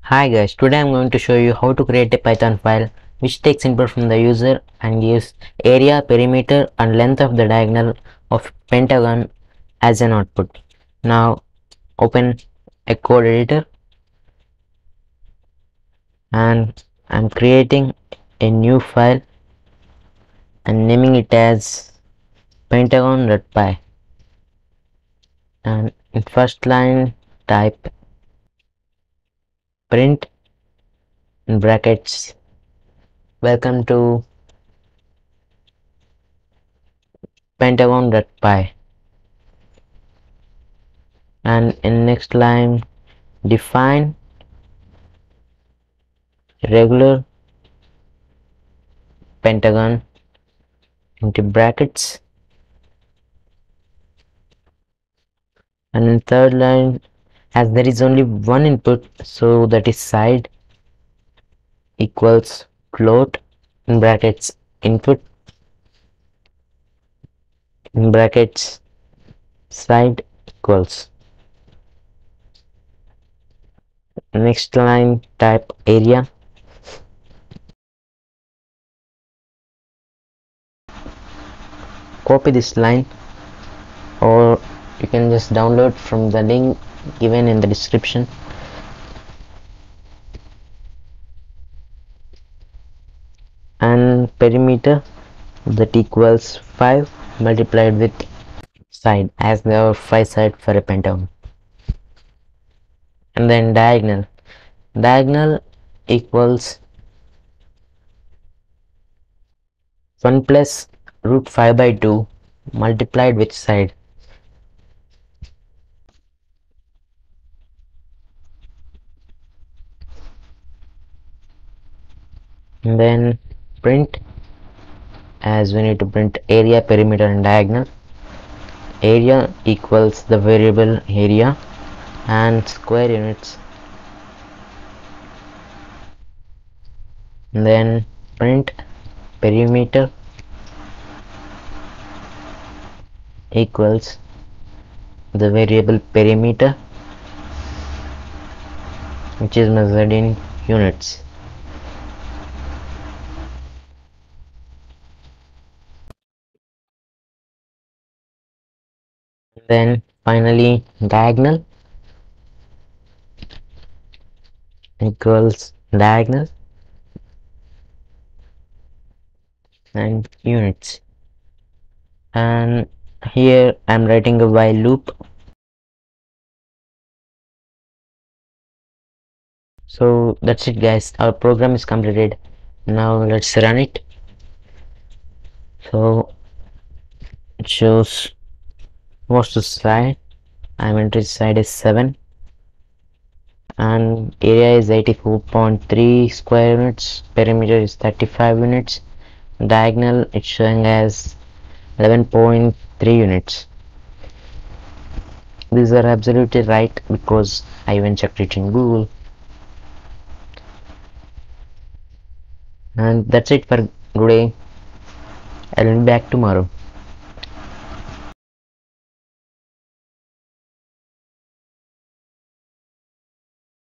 Hi guys, today I'm going to show you how to create a Python file which takes input from the user and gives area, perimeter and length of the diagonal of pentagon as an output. Now open a code editor and I'm creating a new file and naming it as pentagon.py, and in first line type print in brackets welcome to pentagon.py, and in next line define regular pentagon into brackets, and in third line, as there is only one input, so that is side equals float in brackets input in brackets side equals. Next line type area, copy this line or you can just download from the link given in the description, and perimeter that equals 5 multiplied with side, as there are 5 sides for a pentagon. And then diagonal equals 1 plus root 5 by 2 multiplied with side. And then print, as we need to print area, perimeter and diagonal. Area equals the variable area and square units. And then print perimeter equals the variable perimeter, which is measured in units. Then finally diagonal equals diagonal and units. And here I'm writing a while loop. So that's it guys, our program is completed. Now let's run it. So it shows what's the side. I'm entering side is 7 and area is 84.3 square units, perimeter is 35 units, diagonal it's showing as 11.3 units. These are absolutely right because I even checked it in Google. And that's it for today. I'll be back tomorrow.